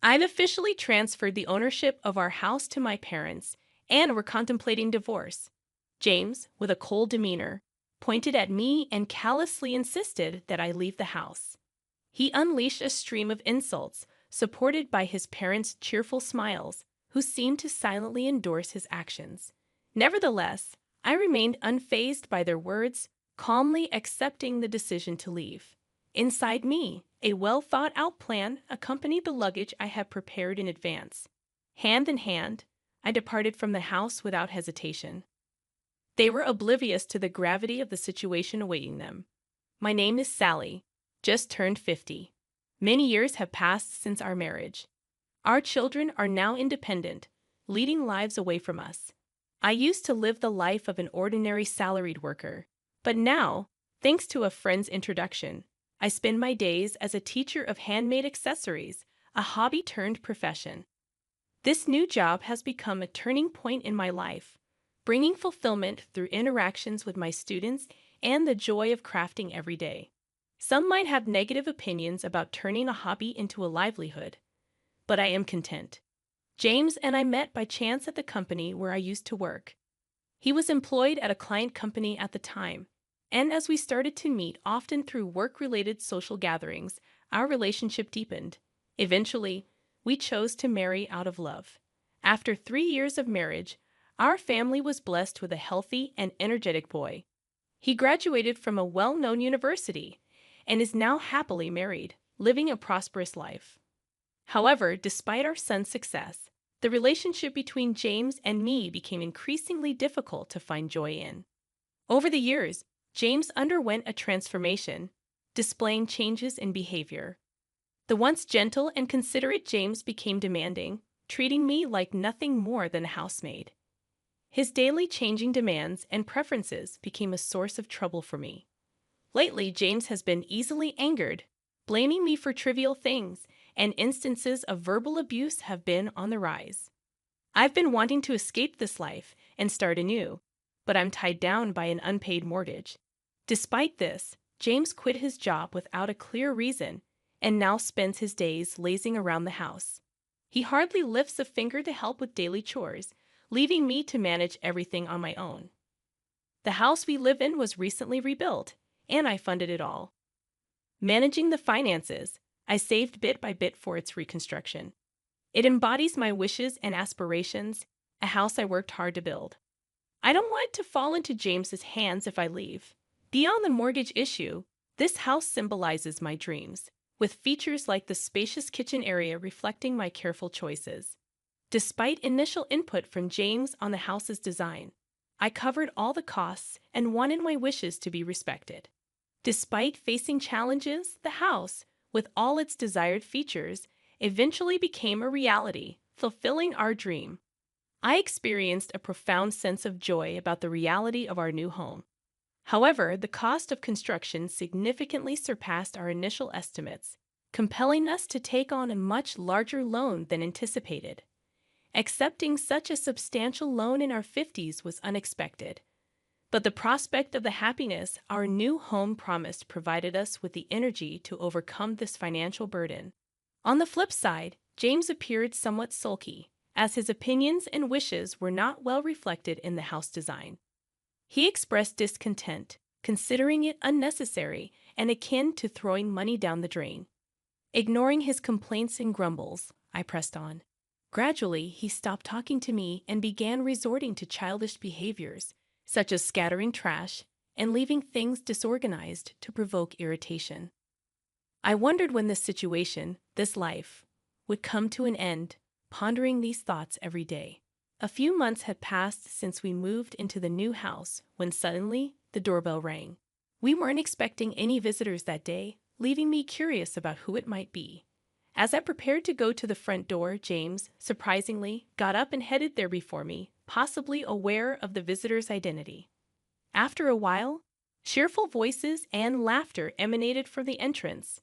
I've officially transferred the ownership of our house to my parents, and we're contemplating divorce. James, with a cold demeanor, pointed at me and callously insisted that I leave the house. He unleashed a stream of insults, supported by his parents' cheerful smiles, who seemed to silently endorse his actions. Nevertheless, I remained unfazed by their words, calmly accepting the decision to leave. Inside me, a well-thought-out plan accompanied the luggage I had prepared in advance. Hand in hand, I departed from the house without hesitation. They were oblivious to the gravity of the situation awaiting them. My name is Sally, just turned 50. Many years have passed since our marriage. Our children are now independent, leading lives away from us. I used to live the life of an ordinary salaried worker, but now, thanks to a friend's introduction, I spend my days as a teacher of handmade accessories, a hobby turned profession. This new job has become a turning point in my life, bringing fulfillment through interactions with my students and the joy of crafting every day. Some might have negative opinions about turning a hobby into a livelihood, but I am content. James and I met by chance at the company where I used to work. He was employed at a client company at the time, and as we started to meet often through work-related social gatherings, our relationship deepened. Eventually, we chose to marry out of love. After 3 years of marriage, our family was blessed with a healthy and energetic boy. He graduated from a well-known university and is now happily married, living a prosperous life. However, despite our son's success, the relationship between James and me became increasingly difficult to find joy in. Over the years, James underwent a transformation, displaying changes in behavior. The once gentle and considerate James became demanding, treating me like nothing more than a housemaid. His daily changing demands and preferences became a source of trouble for me. Lately, James has been easily angered, blaming me for trivial things, and instances of verbal abuse have been on the rise. I've been wanting to escape this life and start anew, but I'm tied down by an unpaid mortgage. Despite this, James quit his job without a clear reason and now spends his days lazing around the house. He hardly lifts a finger to help with daily chores, leaving me to manage everything on my own. The house we live in was recently rebuilt, and I funded it all. Managing the finances, I saved bit by bit for its reconstruction. It embodies my wishes and aspirations, a house I worked hard to build. I don't want it to fall into James's hands if I leave. Beyond the mortgage issue, this house symbolizes my dreams, with features like the spacious kitchen area reflecting my careful choices. Despite initial input from James on the house's design, I covered all the costs and wanted my wishes to be respected. Despite facing challenges, the house, with all its desired features, eventually became a reality, fulfilling our dream. I experienced a profound sense of joy about the reality of our new home. However, the cost of construction significantly surpassed our initial estimates, compelling us to take on a much larger loan than anticipated. Accepting such a substantial loan in our 50s was unexpected, but the prospect of the happiness our new home promised provided us with the energy to overcome this financial burden. On the flip side, James appeared somewhat sulky, as his opinions and wishes were not well reflected in the house design. He expressed discontent, considering it unnecessary and akin to throwing money down the drain. Ignoring his complaints and grumbles, I pressed on. Gradually, he stopped talking to me and began resorting to childish behaviors, such as scattering trash and leaving things disorganized to provoke irritation. I wondered when this situation, this life, would come to an end, pondering these thoughts every day. A few months had passed since we moved into the new house when suddenly the doorbell rang. We weren't expecting any visitors that day, leaving me curious about who it might be. As I prepared to go to the front door, James, surprisingly, got up and headed there before me, possibly aware of the visitor's identity. After a while, cheerful voices and laughter emanated from the entrance.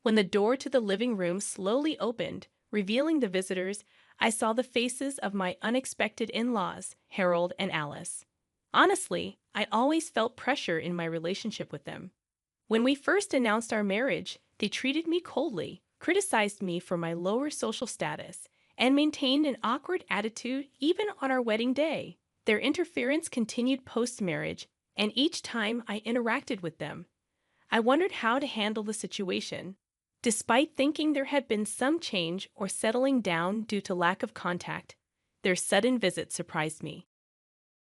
When the door to the living room slowly opened, revealing the visitors, I saw the faces of my unexpected in-laws, Harold and Alice. Honestly, I always felt pressure in my relationship with them. When we first announced our marriage, they treated me coldly, criticized me for my lower social status, and maintained an awkward attitude even on our wedding day. Their interference continued post-marriage, and each time I interacted with them, I wondered how to handle the situation. Despite thinking there had been some change or settling down due to lack of contact, their sudden visit surprised me.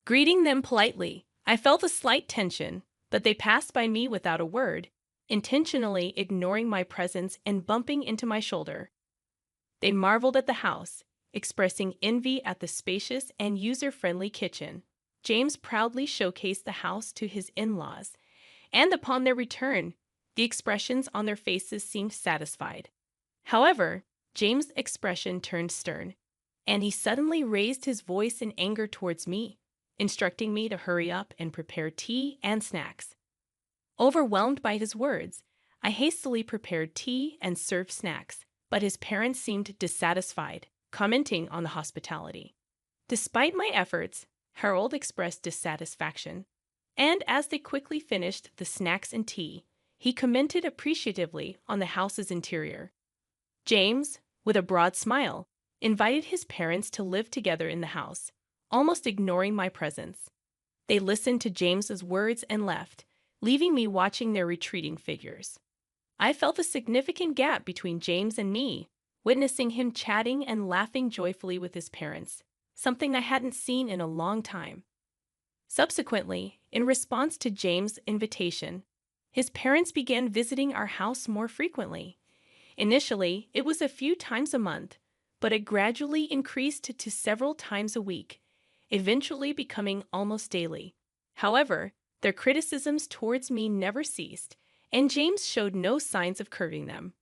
Greeting them politely, I felt a slight tension, but they passed by me without a word, intentionally ignoring my presence and bumping into my shoulder. They marveled at the house, expressing envy at the spacious and user-friendly kitchen. James proudly showcased the house to his in-laws, and upon their return, the expressions on their faces seemed satisfied. However, James' expression turned stern, and he suddenly raised his voice in anger towards me, instructing me to hurry up and prepare tea and snacks. Overwhelmed by his words, I hastily prepared tea and served snacks, but his parents seemed dissatisfied, commenting on the hospitality. Despite my efforts, Harold expressed dissatisfaction, and as they quickly finished the snacks and tea, he commented appreciatively on the house's interior. James, with a broad smile, invited his parents to live together in the house, almost ignoring my presence. They listened to James's words and left, leaving me watching their retreating figures. I felt a significant gap between James and me, witnessing him chatting and laughing joyfully with his parents, something I hadn't seen in a long time. Subsequently, in response to James' invitation, his parents began visiting our house more frequently. Initially, it was a few times a month, but it gradually increased to several times a week, eventually becoming almost daily. However, their criticisms towards me never ceased, and James showed no signs of curbing them.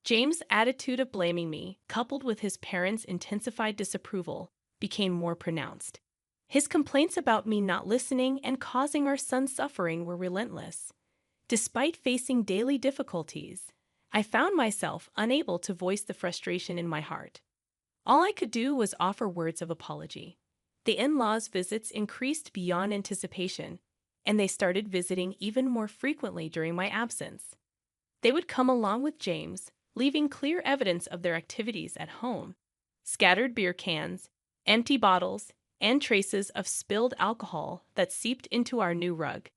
James' attitude of blaming me, coupled with his parents' intensified disapproval, became more pronounced. His complaints about me not listening and causing our son suffering were relentless. Despite facing daily difficulties, I found myself unable to voice the frustration in my heart. All I could do was offer words of apology. The in-laws' visits increased beyond anticipation, and they started visiting even more frequently during my absence. They would come along with James, leaving clear evidence of their activities at home: scattered beer cans, empty bottles, and traces of spilled alcohol that seeped into our new rug.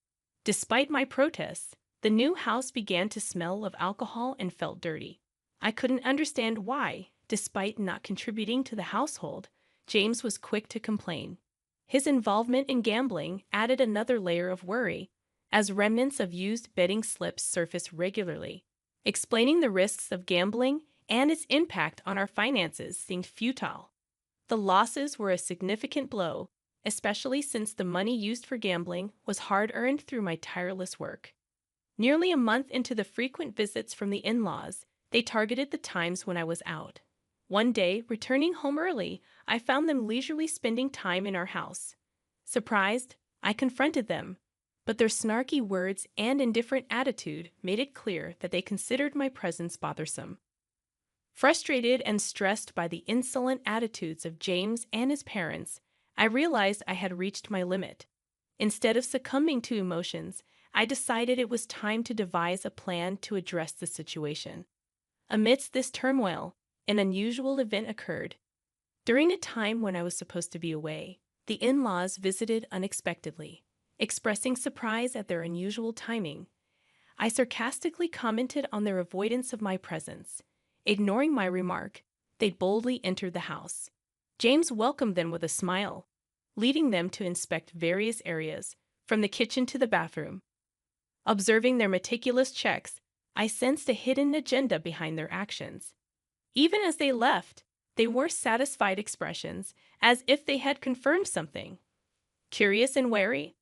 Despite my protests, the new house began to smell of alcohol and felt dirty. I couldn't understand why, despite not contributing to the household, James was quick to complain. His involvement in gambling added another layer of worry, as remnants of used betting slips surfaced regularly. Explaining the risks of gambling and its impact on our finances seemed futile. The losses were a significant blow, especially since the money used for gambling was hard-earned through my tireless work. Nearly a month into the frequent visits from the in-laws, they targeted the times when I was out. One day, returning home early, I found them leisurely spending time in our house. Surprised, I confronted them, but their snarky words and indifferent attitude made it clear that they considered my presence bothersome. Frustrated and stressed by the insolent attitudes of James and his parents, I realized I had reached my limit. Instead of succumbing to emotions, I decided it was time to devise a plan to address the situation. Amidst this turmoil, an unusual event occurred. During a time when I was supposed to be away, the in-laws visited unexpectedly. Expressing surprise at their unusual timing, I sarcastically commented on their avoidance of my presence. Ignoring my remark, they boldly entered the house. James welcomed them with a smile, leading them to inspect various areas, from the kitchen to the bathroom. Observing their meticulous checks, I sensed a hidden agenda behind their actions. Even as they left, they wore satisfied expressions, as if they had confirmed something. Curious and wary,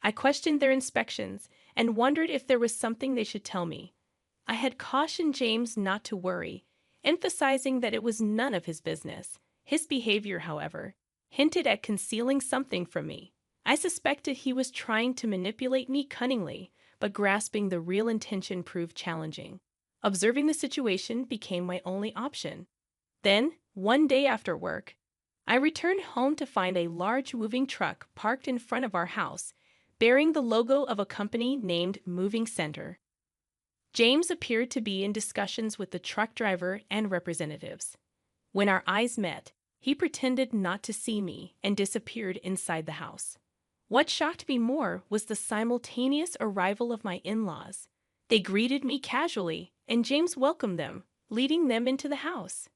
I questioned their inspections and wondered if there was something they should tell me. I had cautioned James not to worry, emphasizing that it was none of his business. His behavior, however, hinted at concealing something from me. I suspected he was trying to manipulate me cunningly, but grasping the real intention proved challenging. Observing the situation became my only option. Then, one day after work, I returned home to find a large moving truck parked in front of our house, bearing the logo of a company named Moving Center. James appeared to be in discussions with the truck driver and representatives. When our eyes met, he pretended not to see me and disappeared inside the house. What shocked me more was the simultaneous arrival of my in-laws. They greeted me casually, and James welcomed them, leading them into the house.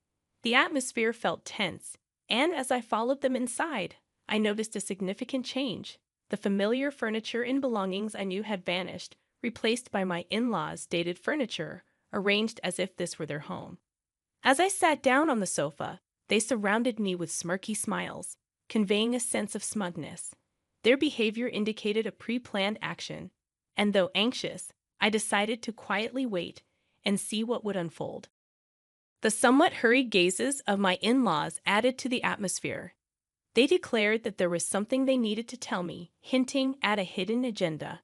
The atmosphere felt tense, and as I followed them inside, I noticed a significant change. The familiar furniture and belongings I knew had vanished, replaced by my in-laws' dated furniture, arranged as if this were their home. As I sat down on the sofa, they surrounded me with smirky smiles, conveying a sense of smugness. Their behavior indicated a pre-planned action, and though anxious, I decided to quietly wait and see what would unfold. The somewhat hurried gazes of my in-laws added to the atmosphere. They declared that there was something they needed to tell me, hinting at a hidden agenda.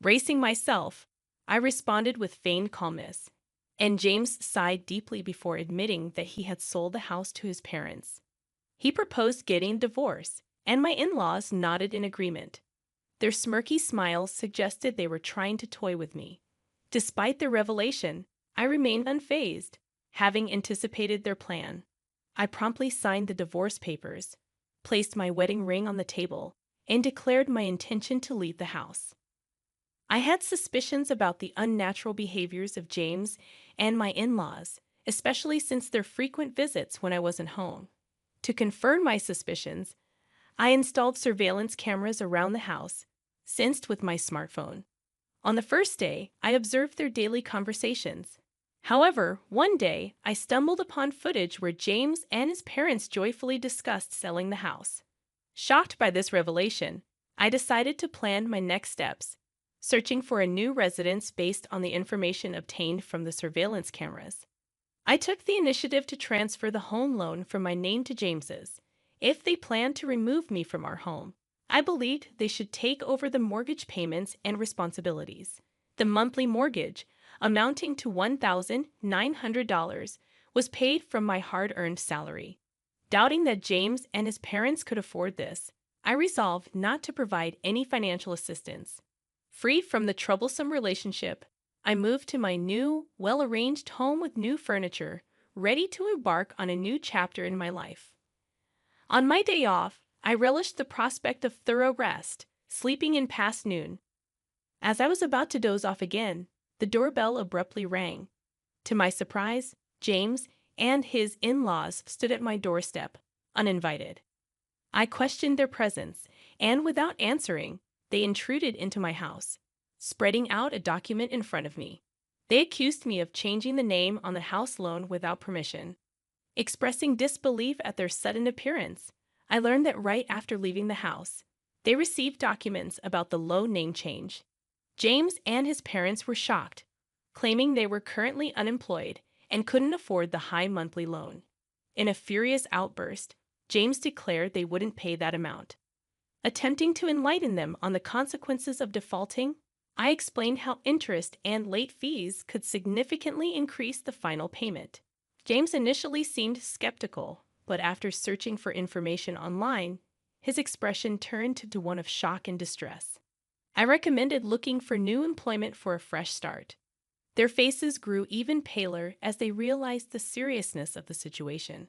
Bracing myself, I responded with feigned calmness, and James sighed deeply before admitting that he had sold the house to his parents. He proposed getting a divorce, and my in-laws nodded in agreement. Their smirky smiles suggested they were trying to toy with me. Despite their revelation, I remained unfazed, having anticipated their plan. I promptly signed the divorce papers, placed my wedding ring on the table, and declared my intention to leave the house. I had suspicions about the unnatural behaviors of James and my in-laws, especially since their frequent visits when I wasn't home. To confirm my suspicions, I installed surveillance cameras around the house, synced with my smartphone. On the first day, I observed their daily conversations. However, one day, I stumbled upon footage where James and his parents joyfully discussed selling the house. Shocked by this revelation, I decided to plan my next steps, searching for a new residence based on the information obtained from the surveillance cameras. I took the initiative to transfer the home loan from my name to James's. If they planned to remove me from our home, I believed they should take over the mortgage payments and responsibilities. The monthly mortgage, amounting to $1,900, was paid from my hard-earned salary. Doubting that James and his parents could afford this, I resolved not to provide any financial assistance. Free from the troublesome relationship, I moved to my new, well-arranged home with new furniture, ready to embark on a new chapter in my life. On my day off, I relished the prospect of thorough rest, sleeping in past noon. As I was about to doze off again, the doorbell abruptly rang. To my surprise, James and his in-laws stood at my doorstep, uninvited. I questioned their presence, and without answering, they intruded into my house, spreading out a document in front of me. They accused me of changing the name on the house loan without permission. Expressing disbelief at their sudden appearance, I learned that right after leaving the house, they received documents about the loan name change. James and his parents were shocked, claiming they were currently unemployed and couldn't afford the high monthly loan. In a furious outburst, James declared they wouldn't pay that amount. Attempting to enlighten them on the consequences of defaulting, I explained how interest and late fees could significantly increase the final payment. James initially seemed skeptical, but after searching for information online, his expression turned to one of shock and distress. I recommended looking for new employment for a fresh start. Their faces grew even paler as they realized the seriousness of the situation.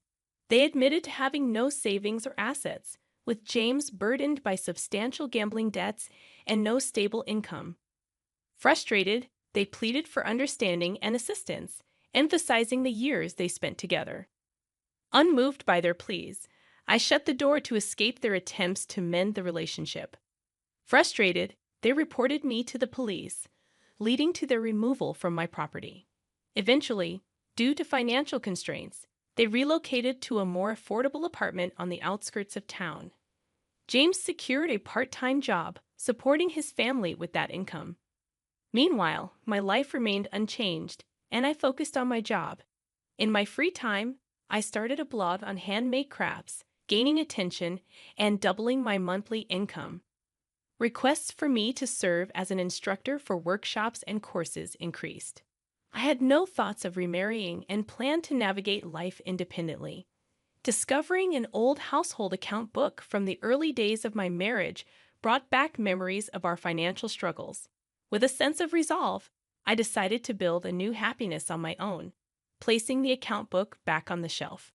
They admitted to having no savings or assets, with James burdened by substantial gambling debts and no stable income. Frustrated, they pleaded for understanding and assistance, emphasizing the years they spent together. Unmoved by their pleas, I shut the door to escape their attempts to mend the relationship. Frustrated, they reported me to the police, leading to their removal from my property. Eventually, due to financial constraints, they relocated to a more affordable apartment on the outskirts of town. James secured a part-time job, supporting his family with that income. Meanwhile, my life remained unchanged, and I focused on my job. In my free time, I started a blog on handmade crafts, gaining attention and doubling my monthly income. Requests for me to serve as an instructor for workshops and courses increased. I had no thoughts of remarrying and planned to navigate life independently. Discovering an old household account book from the early days of my marriage brought back memories of our financial struggles. With a sense of resolve, I decided to build a new happiness on my own, placing the account book back on the shelf.